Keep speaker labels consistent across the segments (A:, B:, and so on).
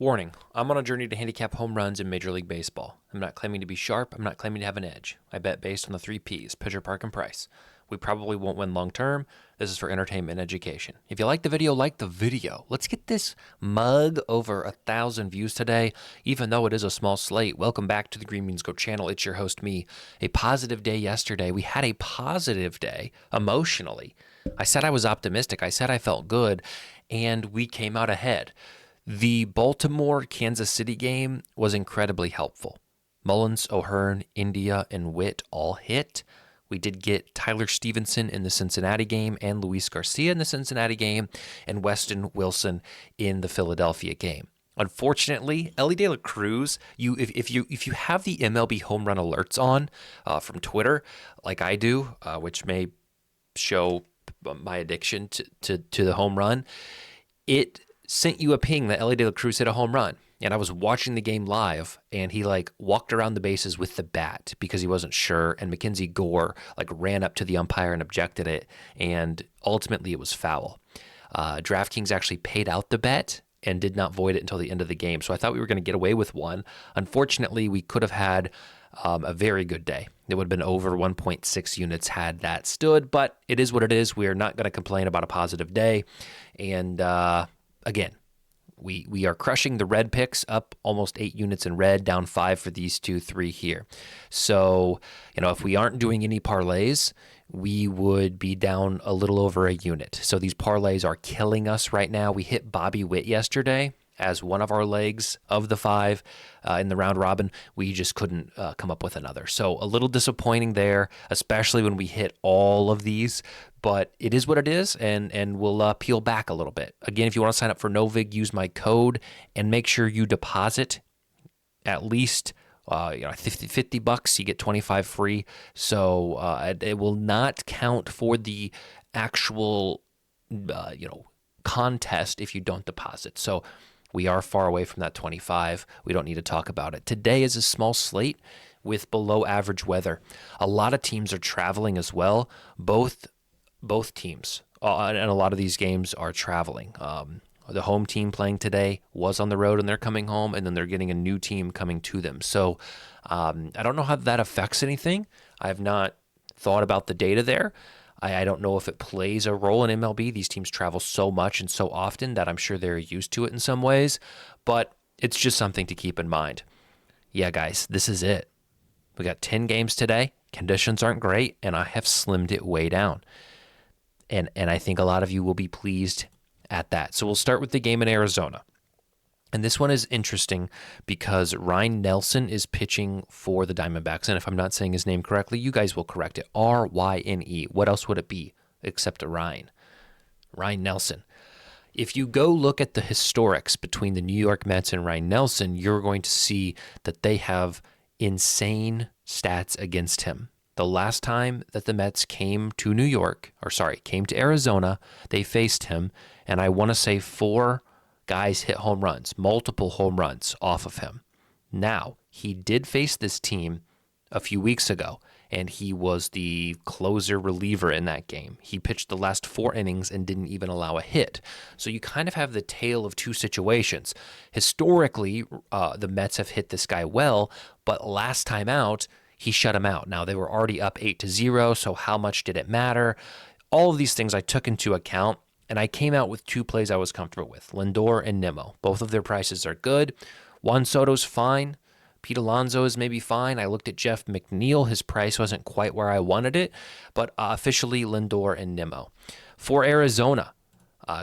A: Warning, I'm on a journey to handicap home runs in Major League Baseball. I'm not claiming to be sharp. I'm not claiming to have an edge. I bet based on the 3 Ps, pitcher, park, and price. We probably won't win long term. This is for entertainment and education. If you like the video, like the video. Let's get this mug over 1,000 views today, even though it is a small slate. Welcome back to the Green Beans Go channel. It's your host, me. A positive day yesterday. We had a positive day emotionally. I said I was optimistic. I said I felt good, and we came out ahead. The Baltimore-Kansas City game was incredibly helpful. Mullins, O'Hearn, India, and Witt all hit. We did get Tyler Stevenson in the Cincinnati game and Luis Garcia in the Cincinnati game and Weston Wilson in the Philadelphia game. Unfortunately, Elly De La Cruz, if you have the MLB home run alerts on from Twitter, like I do, which may show my addiction to the home run, it sent you a ping that Elly De La Cruz hit a home run. And I was watching the game live, and he walked around the bases with the bat because he wasn't sure. And Mackenzie Gore ran up to the umpire and objected it, and ultimately it was foul. DraftKings actually paid out the bet and did not void it until the end of the game. So I thought we were going to get away with one. Unfortunately, we could have had a very good day. It would have been over 1.6 units had that stood, but it is what it is. We are not going to complain about a positive day. And again, we are crushing the red picks, up almost 8 units in red, down 5 for these 2-3 here. So, if we aren't doing any parlays, we would be down a little over a unit. So these parlays are killing us right now. We hit Bobby Witt yesterday as one of our legs of the 5 in the round robin. We just couldn't come up with another. So a little disappointing there, especially when we hit all of these. But it is what it is, and we'll peel back a little bit. Again, if you want to sign up for Novig, use my code and make sure you deposit at least $50. You get 25 free. So it will not count for the actual contest if you don't deposit. So we are far away from that 25. We don't need to talk about it. Today is a small slate with below average weather. A lot of teams are traveling as well. Both teams, and a lot of these games are traveling. The home team playing today was on the road and they're coming home, and then they're getting a new team coming to them. So I don't know how that affects anything. I have not thought about the data there. I don't know if it plays a role in MLB. These teams travel so much and so often that I'm sure they're used to it in some ways, but it's just something to keep in mind. Yeah, guys, this is it. We got 10 games today. Conditions aren't great, and I have slimmed it way down. And I think a lot of you will be pleased at that. So we'll start with the game in Arizona. And this one is interesting because Ryan Nelson is pitching for the Diamondbacks. And if I'm not saying his name correctly, you guys will correct it. Ryne. What else would it be except a Ryan? Ryan Nelson. If you go look at the historics between the New York Mets and Ryan Nelson, you're going to see that they have insane stats against him. The last time that the Mets came to Arizona, they faced him, and I want to say 4 guys hit home runs, multiple home runs off of him. Now, he did face this team a few weeks ago, and he was the closer reliever in that game. He pitched the last 4 innings and didn't even allow a hit. So you kind of have the tale of 2 situations. Historically, the Mets have hit this guy well, but last time out, he shut him out. Now, they were already up 8-0, so how much did it matter? All of these things I took into account, and I came out with 2 plays I was comfortable with, Lindor and Nimmo. Both of their prices are good. Juan Soto's fine. Pete Alonso is maybe fine. I looked at Jeff McNeil. His price wasn't quite where I wanted it, but officially Lindor and Nimmo. For Arizona,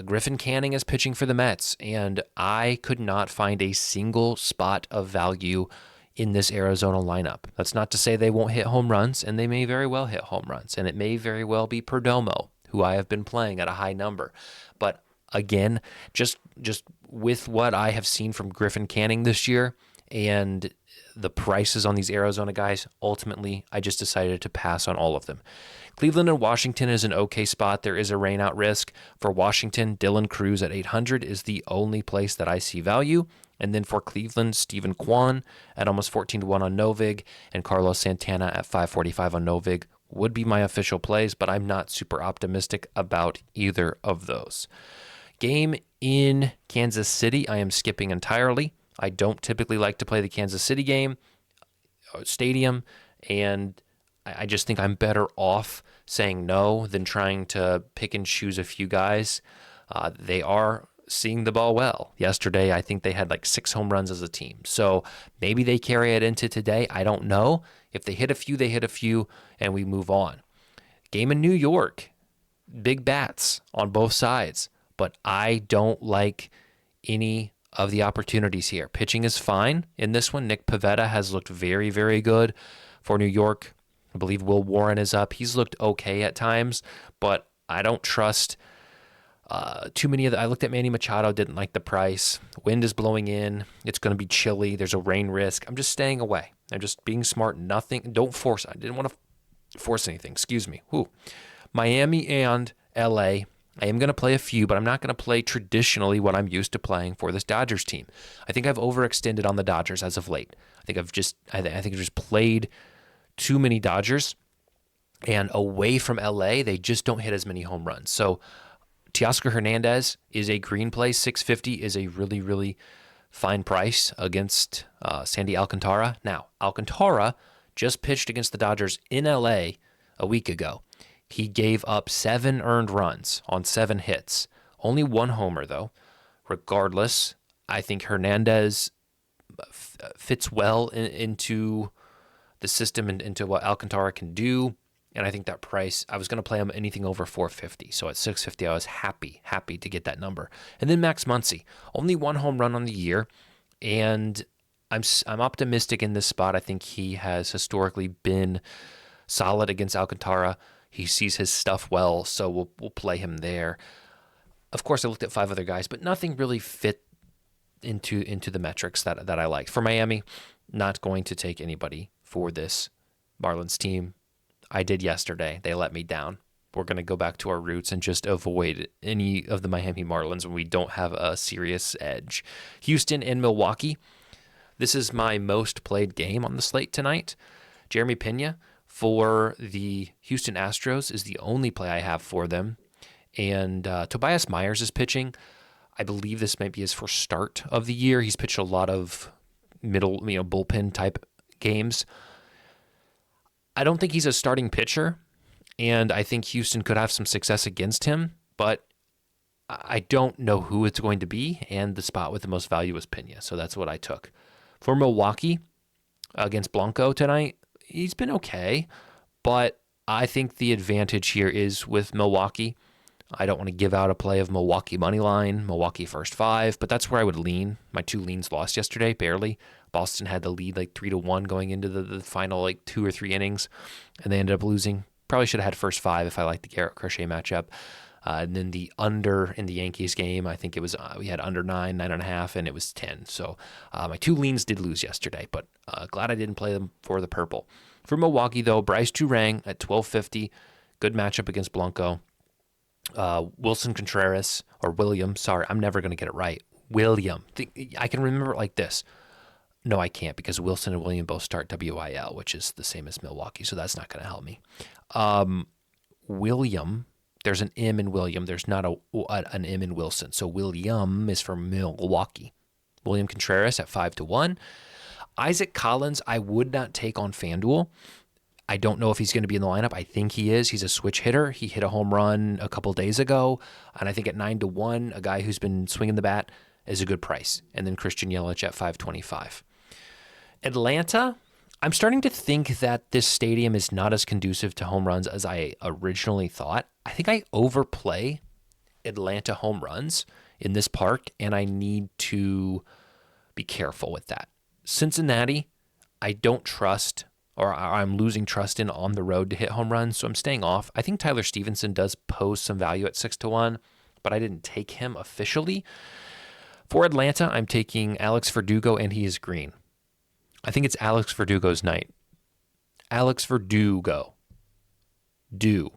A: Griffin Canning is pitching for the Mets, and I could not find a single spot of value in this Arizona lineup. That's not to say they won't hit home runs, and they may very well hit home runs, and it may very well be Perdomo, who I have been playing at a high number. But again, just with what I have seen from Griffin Canning this year and the prices on these Arizona guys, ultimately, I just decided to pass on all of them. Cleveland and Washington is an okay spot. There is a rainout risk. For Washington, Dylan Cruz at 800 is the only place that I see value. And then for Cleveland, Stephen Kwan at almost 14-1 on Novig, and Carlos Santana at 545 on Novig would be my official plays, but I'm not super optimistic about either of those. Game in Kansas City, I am skipping entirely. I don't typically like to play the Kansas City game, stadium, and I just think I'm better off saying no than trying to pick and choose a few guys. They are seeing the ball well. Yesterday, I think they had like 6 home runs as a team. So maybe they carry it into today. I don't know. If they hit a few, they hit a few, and we move on. Game in New York, big bats on both sides, but I don't like any of the opportunities here. Pitching is fine in this one. Nick Pivetta has looked very, very good for New York. I believe Will Warren is up. He's looked okay at times, but I don't trust too many of the. I looked at Manny Machado, didn't like the price. Wind is blowing in. It's going to be chilly. There's a rain risk. I'm just staying away. I'm just being smart. Nothing. Don't force. I didn't want to force anything. Excuse me. Miami and LA. I am going to play a few, but I'm not going to play traditionally what I'm used to playing for this Dodgers team. I think I've overextended on the Dodgers as of late. I think I've just played too many Dodgers, and away from LA, they just don't hit as many home runs. So Teoscar Hernandez is a green play. 650 is a really, really fine price against Sandy Alcantara. Now, Alcantara just pitched against the Dodgers in LA a week ago. He gave up 7 earned runs on 7 hits. Only 1 homer, though. Regardless, I think Hernandez fits well into the system and into what Alcantara can do. And I think that price, I was going to play him anything over 450. So at 650, I was happy to get that number. And then Max Muncy, only 1 home run on the year. And I'm optimistic in this spot. I think he has historically been solid against Alcantara. He sees his stuff well, so we'll play him there. Of course, I looked at 5 other guys, but nothing really fit into the metrics that I liked. For Miami, not going to take anybody for this Marlins team. I did yesterday. They let me down. We're going to go back to our roots and just avoid any of the Miami Marlins when we don't have a serious edge. Houston and Milwaukee. This is my most played game on the slate tonight. Jeremy Pena for the Houston Astros is the only play I have for them. And Tobias Myers is pitching. I believe this might be his first start of the year. He's pitched a lot of middle, bullpen type games. I don't think he's a starting pitcher, and I think Houston could have some success against him, but I don't know who it's going to be, and the spot with the most value was Pena, so that's what I took. For Milwaukee against Blanco tonight, he's been okay, but I think the advantage here is with Milwaukee. I don't want to give out a play of Milwaukee money line, Milwaukee first 5, but that's where I would lean. My 2 leans lost yesterday, barely. Boston had the lead 3-1 going into the final 2 or 3 innings, and they ended up losing. Probably should have had first 5 if I liked the Garrett Crochet matchup. And then the under in the Yankees game, I think it was we had under 9.5, and it was 10. So my 2 leans did lose yesterday, but glad I didn't play them for the purple. For Milwaukee, though, Bryce Turang at 1250, good matchup against Blanco. Wilson Contreras, or William, sorry, I'm never going to get it right. William. I can remember it like this. No, I can't, because Wilson and William both start WIL, which is the same as Milwaukee, so that's not going to help me. William, there's an M in William. There's not an M in Wilson. So William is from Milwaukee. William Contreras at 5-1. Isaac Collins, I would not take on FanDuel. I don't know if he's going to be in the lineup. I think he is. He's a switch hitter. He hit a home run a couple days ago, and I think at 9-1, a guy who's been swinging the bat is a good price. And then Christian Yelich at 525. Atlanta, I'm starting to think that this stadium is not as conducive to home runs as I originally thought. I think I overplay Atlanta home runs in this park, and I need to be careful with that. Cincinnati, I don't trust, or I'm losing trust in on the road to hit home runs, so I'm staying off. I think Tyler Stevenson does pose some value at 6-1, but I didn't take him officially. For Atlanta, I'm taking Alex Verdugo, and he is green. I think it's Alex Verdugo's night. Alex Verdugo. Do.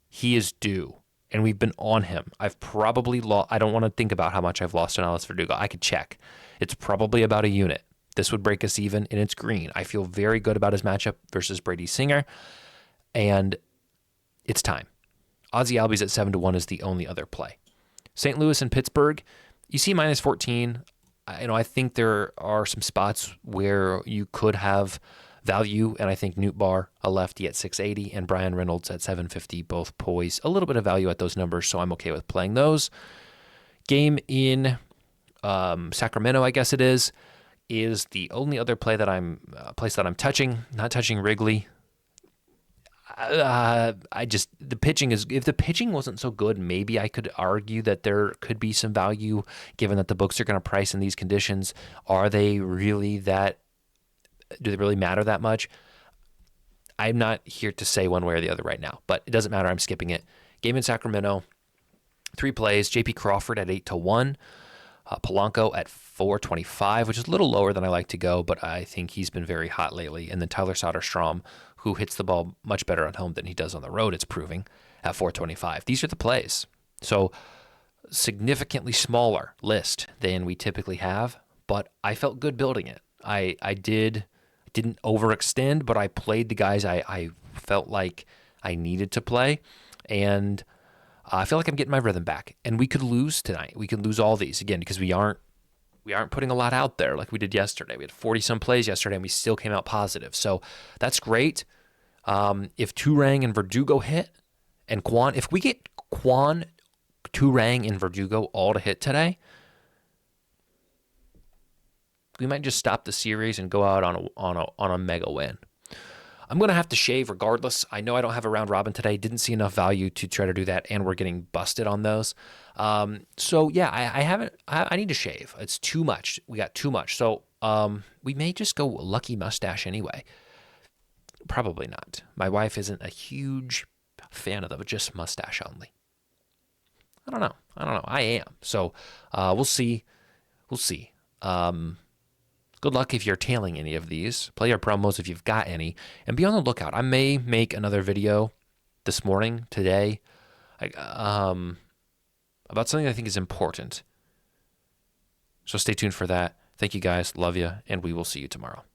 A: He is due. And we've been on him. I've probably lost. I don't want to think about how much I've lost on Alex Verdugo. I could check. It's probably about a unit. This would break us even, and it's green. I feel very good about his matchup versus Brady Singer, and it's time. Ozzy Albies at 7-1 is the only other play. St. Louis and Pittsburgh, you see minus 14. I think there are some spots where you could have value, and I think Newt Barr, a lefty at 680, and Brian Reynolds at 750, both poise a little bit of value at those numbers, so I'm okay with playing those. Game in Sacramento, I guess it is the only other play that place that I'm touching, not touching Wrigley. The pitching is, if the pitching wasn't so good, maybe I could argue that there could be some value given that the books are going to price in these conditions. Do they really matter that much? I'm not here to say one way or the other right now, but it doesn't matter. I'm skipping it. Game in Sacramento, 3 plays, JP Crawford at 8-1, Polanco at 425, which is a little lower than I like to go, but I think he's been very hot lately. And then Tyler Soderstrom, who hits the ball much better at home than he does on the road, it's proving, at 425. These are the plays. So significantly smaller list than we typically have, but I felt good building it. I didn't overextend, but I played the guys I felt like I needed to play, and I feel like I'm getting my rhythm back. And we could lose tonight. We could lose all these again because we aren't putting a lot out there like we did yesterday. We had 40-some plays yesterday, and we still came out positive. So that's great. If Turang and Verdugo hit, and Kwan, if we get Kwan, Turang, and Verdugo all to hit today, we might just stop the series and go out on a mega win. I'm going to have to shave regardless. I know I don't have a round robin today. Didn't see enough value to try to do that, and we're getting busted on those. So yeah, I need to shave. It's too much. We got too much. So we may just go lucky mustache anyway. Probably not. My wife isn't a huge fan of the just mustache only. I don't know. I am. So we'll see. Good luck if you're tailing any of these. Play your promos if you've got any. And be on the lookout. I may make another video this morning, today, about something I think is important. So stay tuned for that. Thank you guys. Love you. And we will see you tomorrow.